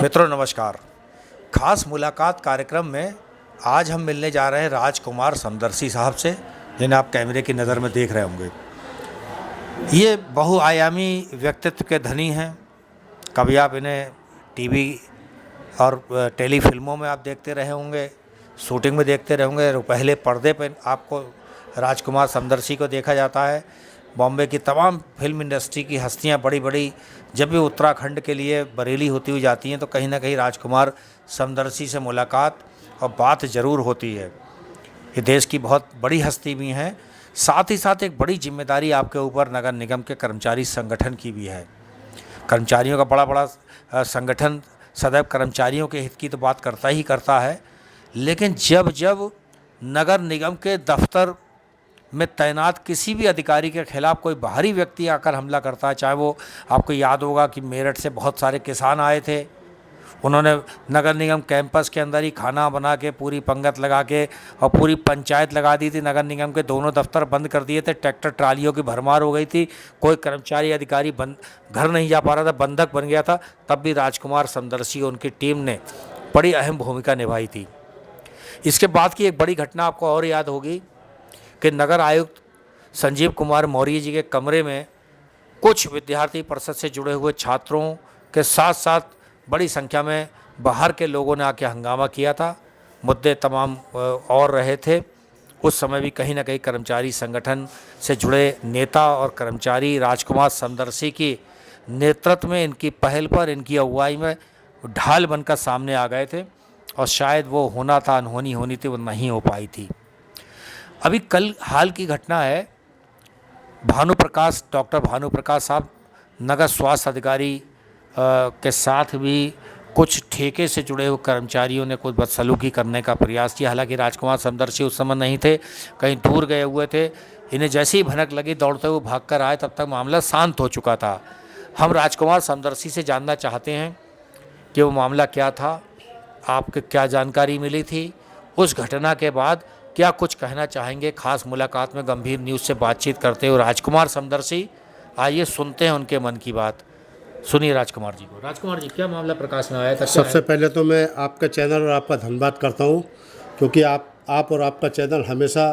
मित्रों नमस्कार। खास मुलाकात कार्यक्रम में आज हम मिलने जा रहे हैं राजकुमार समदर्शी साहब से, जिन्हें आप कैमरे की नज़र में देख रहे होंगे। ये बहुआयामी व्यक्तित्व के धनी हैं। कभी आप इन्हें टीवी और टेली फिल्मों में आप देखते रहे होंगे, शूटिंग में देखते रहे होंगे। पहले पर्दे पर आपको राजकुमार समदर्शी को देखा जाता है। बॉम्बे की तमाम फिल्म इंडस्ट्री की हस्तियां बड़ी बड़ी जब भी उत्तराखंड के लिए बरेली होती हुई जाती हैं तो कहीं ना कहीं राजकुमार समदर्शी से मुलाकात और बात ज़रूर होती है। ये देश की बहुत बड़ी हस्ती भी हैं। साथ ही साथ एक बड़ी जिम्मेदारी आपके ऊपर नगर निगम के कर्मचारी संगठन की भी है। कर्मचारियों का बड़ा बड़ा संगठन सदैव कर्मचारियों के हित की तो बात करता ही करता है, लेकिन जब जब नगर निगम के दफ्तर में तैनात किसी भी अधिकारी के खिलाफ कोई बाहरी व्यक्ति आकर हमला करता है, चाहे वो आपको याद होगा कि मेरठ से बहुत सारे किसान आए थे, उन्होंने नगर निगम कैंपस के अंदर ही खाना बना के पूरी पंगत लगा के और पूरी पंचायत लगा दी थी। नगर निगम के दोनों दफ्तर बंद कर दिए थे, ट्रैक्टर ट्रालियों की भरमार हो गई थी, कोई कर्मचारी अधिकारी घर नहीं जा पा रहा था, बंधक बन गया था। तब भी राजकुमार समदर्शी और उनकी टीम ने बड़ी अहम भूमिका निभाई थी। इसके बाद की एक बड़ी घटना आपको और याद होगी कि नगर आयुक्त संजीव कुमार मौर्य जी के कमरे में कुछ विद्यार्थी परिषद से जुड़े हुए छात्रों के साथ साथ बड़ी संख्या में बाहर के लोगों ने आके हंगामा किया था। मुद्दे तमाम और रहे थे। उस समय भी कहीं ना कहीं कर्मचारी संगठन से जुड़े नेता और कर्मचारी राजकुमार समदर्शी की नेतृत्व में, इनकी पहल पर, इनकी अगुवाई में ढाल बनकर सामने आ गए थे और शायद वो होना था, अनहोनी होनी थी, वो नहीं हो पाई थी। अभी कल हाल की घटना है, डॉक्टर भानु प्रकाश साहब नगर स्वास्थ्य अधिकारी के साथ भी कुछ ठेके से जुड़े हुए कर्मचारियों ने कुछ बदसलूकी करने का प्रयास किया। हालांकि राजकुमार समदर्शी उस समय नहीं थे, कहीं दूर गए हुए थे। इन्हें जैसे ही भनक लगी दौड़ते हुए भागकर आए, तब तक मामला शांत हो चुका था। हम राजकुमार समदर्शी से जानना चाहते हैं कि वो मामला क्या था, आपको क्या जानकारी मिली थी, उस घटना के बाद क्या कुछ कहना चाहेंगे। खास मुलाकात में गंभीर न्यूज़ से बातचीत करते हुए राजकुमार समदर्शी, आइए सुनते हैं उनके मन की बात। सुनिए राजकुमार जी को। राजकुमार जी, क्या मामला प्रकाश में आया था? सबसे पहले तो मैं आपका चैनल और आपका धन्यवाद करता हूं, क्योंकि आप और आपका चैनल हमेशा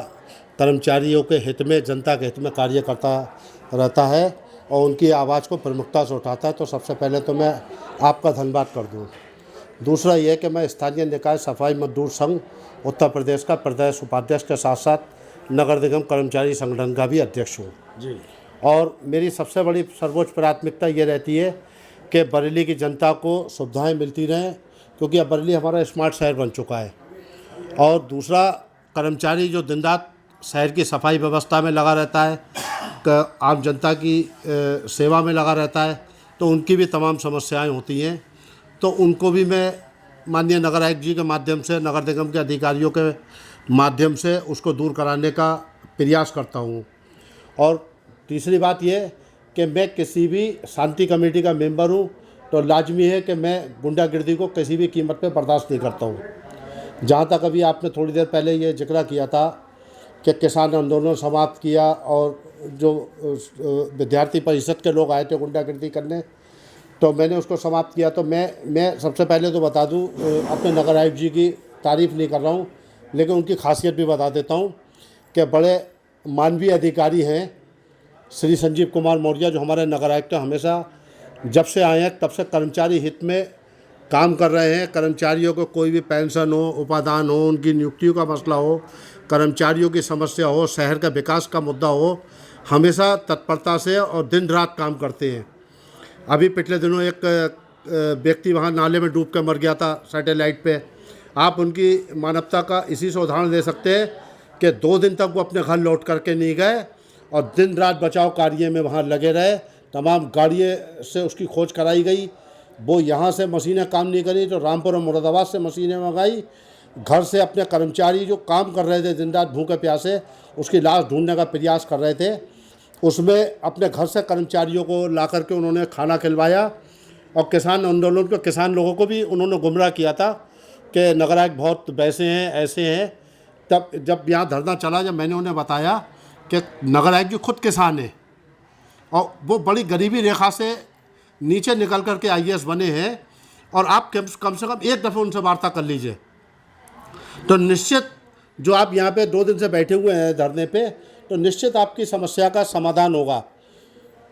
कर्मचारियों के हित में, जनता के हित में कार्य करता रहता है और उनकी आवाज़ को प्रमुखता से उठाता है। तो सबसे पहले तो मैं आपका धन्यवाद कर दूं। दूसरा ये कि मैं स्थानीय निकाय सफाई मजदूर संघ उत्तर प्रदेश का प्रदेश उपाध्यक्ष के साथ साथ नगर निगम कर्मचारी संगठन का भी अध्यक्ष हूँ जी। और मेरी सबसे बड़ी सर्वोच्च प्राथमिकता ये रहती है कि बरेली की जनता को सुविधाएं मिलती रहें, क्योंकि अब बरेली हमारा स्मार्ट शहर बन चुका है। और दूसरा, कर्मचारी जो दिन रात शहर की सफाई व्यवस्था में लगा रहता है, आम जनता की सेवा में लगा रहता है, तो उनकी भी तमाम समस्याएं होती हैं। तो उनको भी मैं माननीय नगर आयुक्त जी के माध्यम से, नगर निगम के अधिकारियों के माध्यम से उसको दूर कराने का प्रयास करता हूँ। और तीसरी बात यह कि मैं किसी भी शांति कमेटी का मेंबर हूँ, तो लाजमी है कि मैं गुंडागर्दी को किसी भी कीमत पे बर्दाश्त नहीं करता हूँ। जहाँ तक अभी आपने थोड़ी देर पहले ये जिक्र किया था कि किसान आंदोलन समाप्त किया और जो विद्यार्थी परिषद के लोग आए थे गुंडागर्दी करने, तो मैंने उसको समाप्त किया। तो मैं सबसे पहले तो बता दूं, अपने नगर आयुक्त जी की तारीफ़ नहीं कर रहा हूं, लेकिन उनकी खासियत भी बता देता हूं कि बड़े मानवीय अधिकारी हैं श्री संजीव कुमार मौर्य, जो हमारे नगर आयुक्त हमेशा जब से आए हैं तब से कर्मचारी हित में काम कर रहे हैं। कर्मचारियों को कोई भी पेंशन हो, उपादान हो, उनकी नियुक्तियों का मसला हो, कर्मचारियों की समस्या हो, शहर का विकास का मुद्दा हो, हमेशा तत्परता से और दिन रात काम करते हैं। अभी पिछले दिनों एक व्यक्ति वहाँ नाले में डूब कर मर गया था सैटेलाइट पे। आप उनकी मानवता का इसी से उदाहरण दे सकते हैं कि 2 दिन तक वो अपने घर लौट करके नहीं गए और दिन रात बचाव कार्य में वहाँ लगे रहे। तमाम गाड़ियों से उसकी खोज कराई गई। वो यहाँ से मशीनें काम नहीं करी तो रामपुर और मुरादाबाद से मशीनें मंगाई। घर से अपने कर्मचारी जो काम कर रहे थे दिन रात भूखे प्यासे, उसकी लाश ढूंढने का प्रयास कर रहे थे, उसमें अपने घर से कर्मचारियों को ला करके उन्होंने खाना खिलवाया। और किसान आंदोलन के किसान लोगों को भी उन्होंने गुमराह किया था कि नगर आयुक्त बहुत वैसे हैं, ऐसे हैं। तब जब यहाँ धरना चला, जब मैंने उन्हें बताया कि नगर आयुक्त जी खुद किसान हैं और वो बड़ी गरीबी रेखा से नीचे निकल कर के IAS बने हैं और आप कम से कम एक दफ़ा उनसे वार्ता कर लीजिए, तो निश्चित जो आप यहाँ पे 2 दिन से बैठे हुए हैं धरने पे, तो निश्चित आपकी समस्या का समाधान होगा।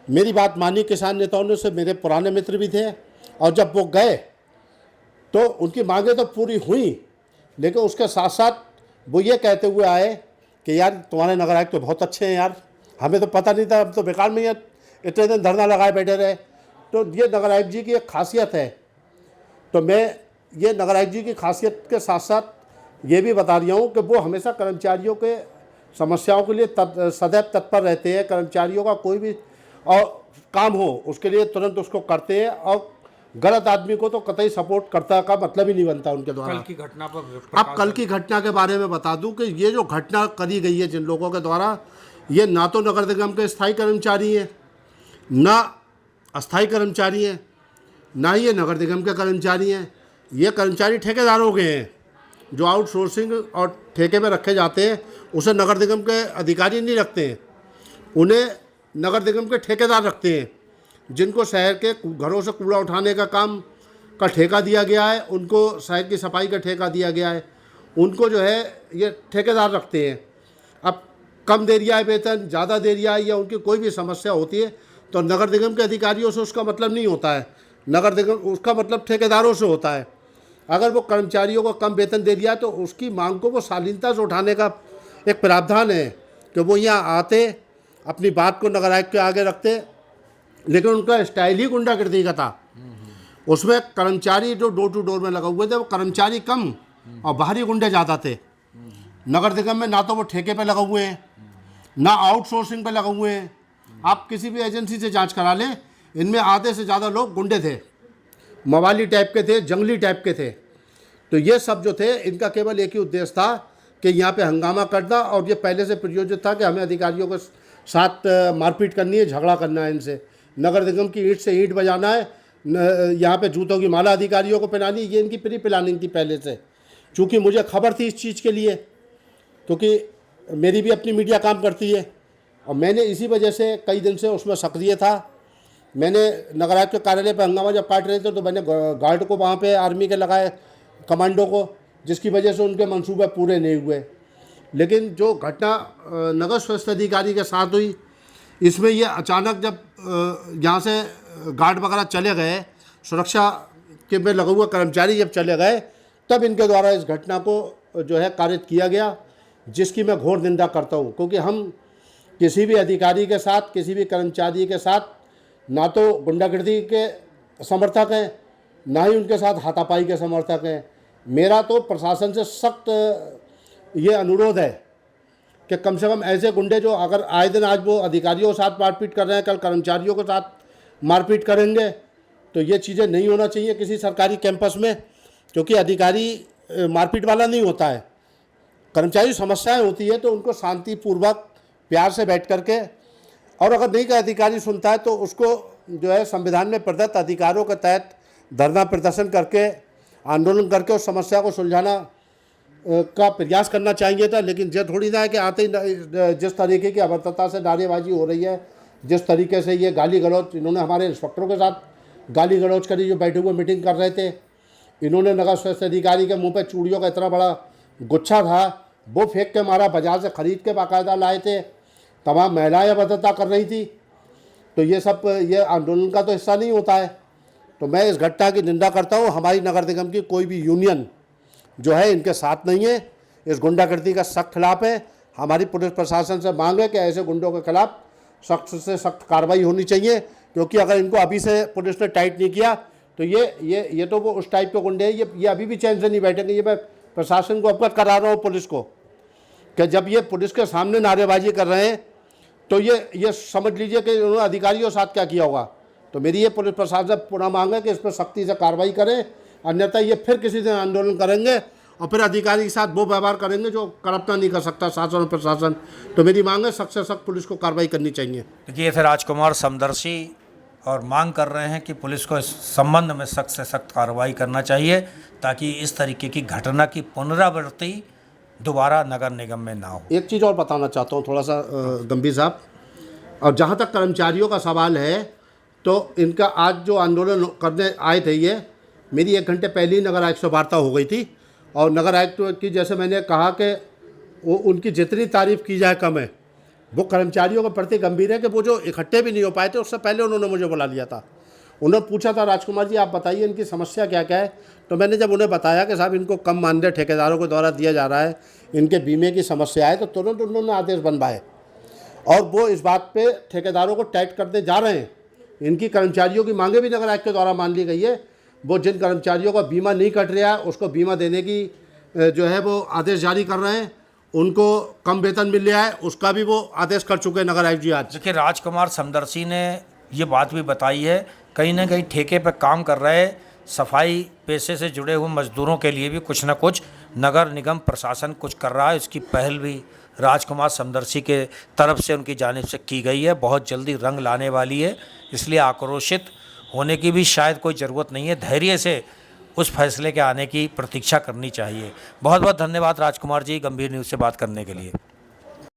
मेरी बात मानी किसान नेताओं ने, से मेरे पुराने मित्र भी थे, और जब वो गए तो उनकी मांगें तो पूरी हुई, लेकिन उसके साथ साथ वो ये कहते हुए आए कि यार तुम्हारे नगर आयुक्त तो बहुत अच्छे हैं यार, हमें तो पता नहीं था, अब तो बेकार में इतने दिन धरना लगाए बैठे रहे। तो ये नगर आयुक्त जी की एक खासियत है। तो मैं ये नगर आयुक्त जी की खासियत के साथ साथ ये भी बता रहा हूँ कि वो हमेशा कर्मचारियों के समस्याओं के लिए सदैव तत्पर रहते हैं। कर्मचारियों का कोई भी और काम हो उसके लिए तुरंत उसको करते हैं, और गलत आदमी को तो कतई सपोर्ट करता का मतलब ही नहीं बनता उनके द्वारा। कल की घटना पर अब कल की घटना के बारे में बता दूं कि ये जो घटना करी गई है जिन लोगों के द्वारा, ये ना तो नगर निगम के स्थायी कर्मचारी हैं, ना अस्थायी कर्मचारी हैं, ना ही ये नगर निगम के कर्मचारी हैं। ये कर्मचारी ठेकेदारों के हैं, जो आउटसोर्सिंग और ठेके में रखे जाते हैं उसे नगर निगम के अधिकारी नहीं रखते हैं, उन्हें नगर निगम के ठेकेदार रखते हैं, जिनको शहर के घरों से कूड़ा उठाने का काम का ठेका दिया गया है, उनको शहर की सफाई का ठेका दिया गया है, उनको जो है ये ठेकेदार रखते हैं। अब कम दे दिया है वेतन, ज़्यादा दे दिया है, या उनकी कोई भी समस्या होती है तो नगर निगम के अधिकारियों से उसका मतलब नहीं होता है, नगर निगम उसका मतलब ठेकेदारों से होता है। अगर वो कर्मचारियों को कम वेतन दे दिया तो उसकी मांग को वो शालीनता से उठाने का एक प्रावधान है कि वो यहाँ आते, अपनी बात को नगर आयुक्त के आगे रखते, लेकिन उनका स्टाइल ही गुंडागर्दी का था। उसमें कर्मचारी जो डोर टू डोर में लगा हुए थे वो कर्मचारी कम और बाहरी गुंडे ज़्यादा थे। नगर निगम में ना तो वो ठेके पे लगे हुए हैं, ना आउटसोर्सिंग पे लगे हुए हैं। आप किसी भी एजेंसी से जांच करा लें, इनमें आधे से ज़्यादा लोग गुंडे थे, मवाली टाइप के थे, जंगली टाइप के थे। तो ये सब जो थे, इनका केवल एक ही उद्देश्य था कि यहाँ पे हंगामा करना, और ये पहले से प्रयोजित था कि हमें अधिकारियों के साथ मारपीट करनी है, झगड़ा करना है, इनसे नगर निगम की ईंट से ईंट बजाना है, यहाँ पे जूतों की माला अधिकारियों को पहनानी। ये इनकी प्री प्लानिंग थी पहले से। चूँकि मुझे खबर थी इस चीज़ के लिए, क्योंकि मेरी भी अपनी मीडिया काम करती है, और मैंने इसी वजह से कई दिन से उसमें सक्रिय था। मैंने नगर आयुक्त के कार्यालय पर हंगामा जब काट रहे थे तो मैंने गार्ड को वहाँ पे आर्मी के लगाए, कमांडो को, जिसकी वजह से उनके मंसूबे पूरे नहीं हुए। लेकिन जो घटना नगर स्वास्थ्य अधिकारी के साथ हुई, इसमें ये अचानक जब यहाँ से गार्ड वगैरह चले गए, सुरक्षा के में लगे हुए कर्मचारी जब चले गए, तब इनके द्वारा इस घटना को जो है कारित किया गया, जिसकी मैं घोर निंदा करता हूँ। क्योंकि हम किसी भी अधिकारी के साथ, किसी भी कर्मचारी के साथ ना तो गुंडागर्दी के समर्थक हैं, ना ही उनके साथ हाथापाई के समर्थक हैं। मेरा तो प्रशासन से सख्त ये अनुरोध है कि कम से कम ऐसे गुंडे जो अगर आए दिन आज वो अधिकारियों के साथ मारपीट कर रहे हैं, कल कर्मचारियों के साथ मारपीट करेंगे, तो ये चीज़ें नहीं होना चाहिए किसी सरकारी कैंपस में। क्योंकि अधिकारी मारपीट वाला नहीं होता है, कर्मचारी समस्याएं होती है तो उनको शांतिपूर्वक प्यार से बैठ करके, और अगर नहीं का अधिकारी सुनता है तो उसको जो है संविधान में प्रदत्त अधिकारों के तहत धरना प्रदर्शन करके, आंदोलन करके उस समस्या को सुलझाना का प्रयास करना चाहिए था। लेकिन ये थोड़ी ना है कि आते ही जिस तरीके की अभद्रता से नारेबाजी हो रही है, जिस तरीके से ये गाली गलौज, इन्होंने हमारे इंस्पेक्टरों के साथ गाली गलौज करी जो बैठे हुए मीटिंग कर रहे थे। इन्होंने नगर स्वास्थ्य अधिकारी के मुंह पे चूड़ियों का इतना बड़ा गुच्छा था, वो फेंक के मारा, बाजार से ख़रीद के बाकायदा लाए थे। तमाम महिलाएं अभद्रता कर रही थी। तो ये सब ये आंदोलन का तो हिस्सा नहीं होता है। तो मैं इस घटना की निंदा करता हूँ। हमारी नगर निगम की कोई भी यूनियन जो है इनके साथ नहीं है, इस गुंडागर्दी का सख्त खिलाफ है। हमारी पुलिस प्रशासन से मांग है कि ऐसे गुंडों के खिलाफ सख्त से सख्त कार्रवाई होनी चाहिए, क्योंकि अगर इनको अभी से पुलिस ने टाइट नहीं किया तो ये तो वो उस टाइप के गुंडे हैं, ये अभी भी चैन से नहीं बैठेंगे। ये मैं प्रशासन को अवगत करा रहा हूँ, पुलिस को, कि जब ये पुलिस के सामने नारेबाजी कर रहे हैं तो ये समझ लीजिए कि उन्होंने अधिकारियों के साथ क्या किया होगा। तो मेरी ये पुलिस प्रशासन से पुनः मांग है कि इस पर सख्ती से कार्रवाई करें, अन्यथा ये फिर किसी दिन आंदोलन करेंगे और फिर अधिकारी के साथ वो व्यवहार करेंगे जो करप्ट नहीं कर सकता शासन और प्रशासन। तो मेरी मांग है सख्त से सख्त पुलिस को कार्रवाई करनी चाहिए। देखिए, थे राजकुमार समदर्शी और मांग कर रहे हैं कि पुलिस को इस संबंध में सख्त से सख्त कार्रवाई करना चाहिए, ताकि इस तरीके की घटना की पुनरावृत्ति दोबारा नगर निगम में ना हो। एक चीज़ और बताना चाहता हूँ थोड़ा सा गंभीर साहब, और जहाँ तक कर्मचारियों का सवाल है, तो इनका आज जो आंदोलन करने आए थे ये मेरी 1 घंटे पहले ही नगर आयुक्त से वार्ता हो गई थी और नगर आयुक्त की जैसे मैंने कहा कि वो उनकी जितनी तारीफ़ की जाए कम है। वो कर्मचारियों के प्रति गंभीर है कि वो जो इकट्ठे भी नहीं हो पाए थे उससे पहले उन्होंने मुझे बुला लिया था। उन्होंने पूछा था राजकुमार जी आप बताइए इनकी समस्या क्या क्या है। तो मैंने जब उन्हें बताया कि साहब इनको कम मानदेय ठेकेदारों के द्वारा दिया जा रहा है, इनके बीमे की समस्या है, तो तुरंत उन्होंने आदेश बनवाए और वो इस बात पे ठेकेदारों को टाइट करते जा रहे हैं। इनकी कर्मचारियों की मांगे भी नगर आयुक्त के द्वारा मान ली गई है। वो जिन कर्मचारियों का बीमा नहीं कट रहा है उसको बीमा देने की जो है वो आदेश जारी कर रहे हैं। उनको कम वेतन मिल रहा है उसका भी वो आदेश कर चुके हैं नगर आयुक्त जी आज। देखिए, राजकुमार समदर्शी ने ये बात भी बताई है, कहीं ना कहीं ठेके पर काम कर रहे सफाई पेशे से जुड़े हुए मजदूरों के लिए भी कुछ ना कुछ नगर निगम प्रशासन कुछ कर रहा है। इसकी पहल भी राजकुमार समदर्शी के तरफ से उनकी जानिब से की गई है, बहुत जल्दी रंग लाने वाली है। इसलिए आक्रोशित होने की भी शायद कोई ज़रूरत नहीं है, धैर्य से उस फैसले के आने की प्रतीक्षा करनी चाहिए। बहुत बहुत धन्यवाद राजकुमार जी, गंभीर न्यूज़ से बात करने के लिए।